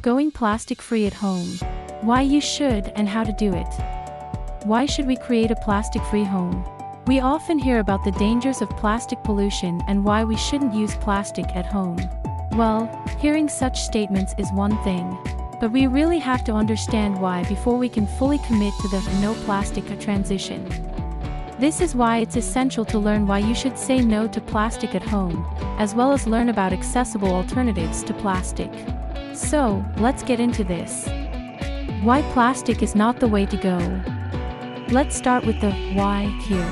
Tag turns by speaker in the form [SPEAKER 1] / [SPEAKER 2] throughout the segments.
[SPEAKER 1] Going plastic-free at home. Why you should and how to do it. Why should we create a plastic-free home? We often hear about the dangers of plastic pollution and why we shouldn't use plastic at home. Well, hearing such statements is one thing, but we really have to understand why before we can fully commit to the no plastic transition. This is why it's essential to learn why you should say no to plastic at home, as well as learn about accessible alternatives to plastic. So, let's get into this. Why plastic is not the way to go. Let's start with the why here.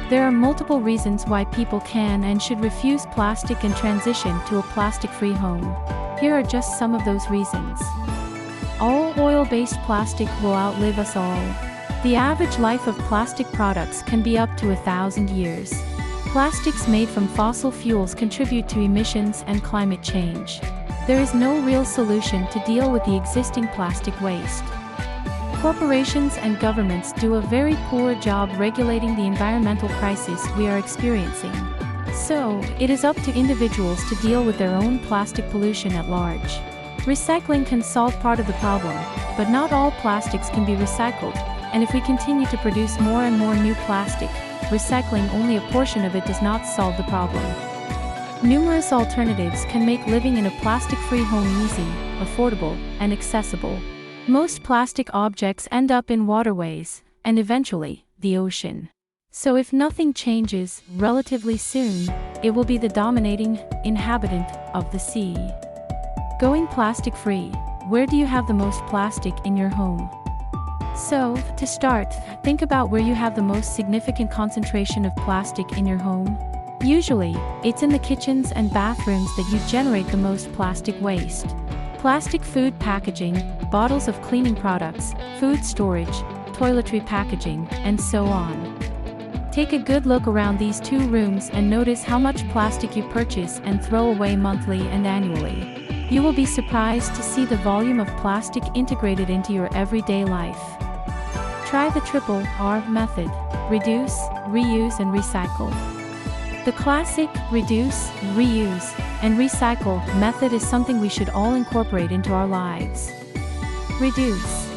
[SPEAKER 1] There are multiple reasons why people can and should refuse plastic and transition to a plastic-free home. Here are just some of those reasons. All oil-based plastic will outlive us all. The average life of plastic products can be up to 1,000 years. Plastics made from fossil fuels contribute to emissions and climate change. There is no real solution to deal with the existing plastic waste. Corporations and governments do a very poor job regulating the environmental crisis we are experiencing. So, it is up to individuals to deal with their own plastic pollution at large. Recycling can solve part of the problem, but not all plastics can be recycled, and if we continue to produce more and more new plastic, recycling only a portion of it does not solve the problem. Numerous alternatives can make living in a plastic-free home easy, affordable, and accessible. Most plastic objects end up in waterways, and eventually, the ocean. So if nothing changes relatively soon, it will be the dominating inhabitant of the sea. Going plastic-free. Where do you have the most plastic in your home? So, to start, think about where you have the most significant concentration of plastic in your home. Usually, it's in the kitchens and bathrooms that you generate the most plastic waste. Plastic food packaging, bottles of cleaning products, food storage, toiletry packaging, and so on. Take a good look around these two rooms and notice how much plastic you purchase and throw away monthly and annually. You will be surprised to see the volume of plastic integrated into your everyday life. Try the triple R method: reduce, reuse, and recycle. The classic reduce, reuse, and recycle method is something we should all incorporate into our lives. Reduce.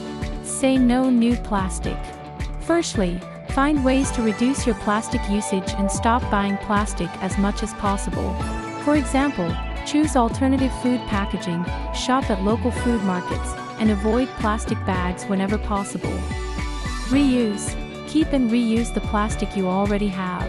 [SPEAKER 1] Say no new plastic. Firstly, find ways to reduce your plastic usage and stop buying plastic as much as possible. For example, choose alternative food packaging, shop at local food markets, and avoid plastic bags whenever possible. Reuse. Keep and reuse the plastic you already have.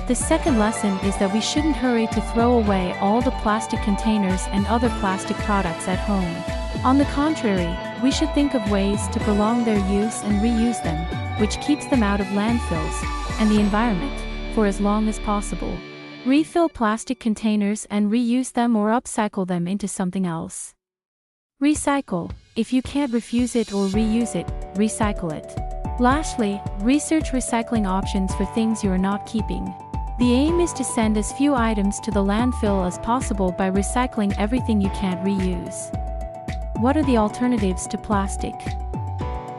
[SPEAKER 1] The second lesson is that we shouldn't hurry to throw away all the plastic containers and other plastic products at home. On the contrary, we should think of ways to prolong their use and reuse them, which keeps them out of landfills and the environment for as long as possible. Refill plastic containers and reuse them or upcycle them into something else. Recycle. If you can't refuse it or reuse it, recycle it. Lastly, research recycling options for things you are not keeping. The aim is to send as few items to the landfill as possible by recycling everything you can't reuse. What are the alternatives to plastic?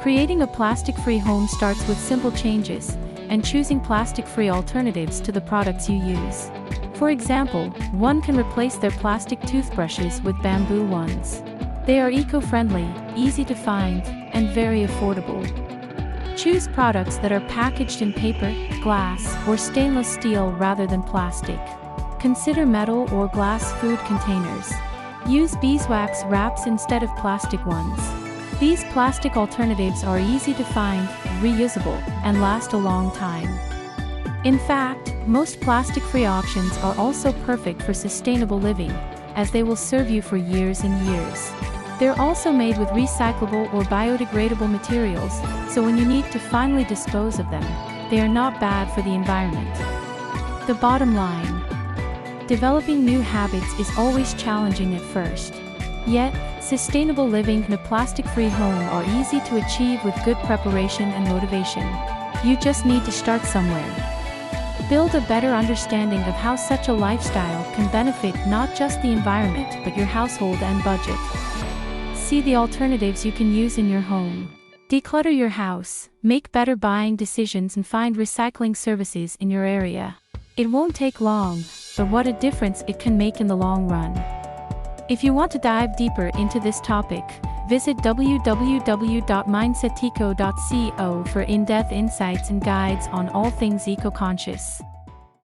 [SPEAKER 1] Creating a plastic-free home starts with simple changes, and choosing plastic-free alternatives to the products you use. For example, one can replace their plastic toothbrushes with bamboo ones. They are eco-friendly, easy to find, and very affordable. Choose products that are packaged in paper, glass, or stainless steel rather than plastic. Consider metal or glass food containers. Use beeswax wraps instead of plastic ones. These plastic alternatives are easy to find, reusable, and last a long time. In fact, most plastic-free options are also perfect for sustainable living, as they will serve you for years and years. They're also made with recyclable or biodegradable materials, so when you need to finally dispose of them, they are not bad for the environment. The bottom line: developing new habits is always challenging at first. Yet, sustainable living in a plastic-free home are easy to achieve with good preparation and motivation. You just need to start somewhere. Build a better understanding of how such a lifestyle can benefit not just the environment but your household and budget. See the alternatives you can use in your home. Declutter your house, make better buying decisions, and find recycling services in your area. It won't take long, but what a difference it can make in the long run. If you want to dive deeper into this topic, visit www.mindsetico.co for in-depth insights and guides on all things eco-conscious.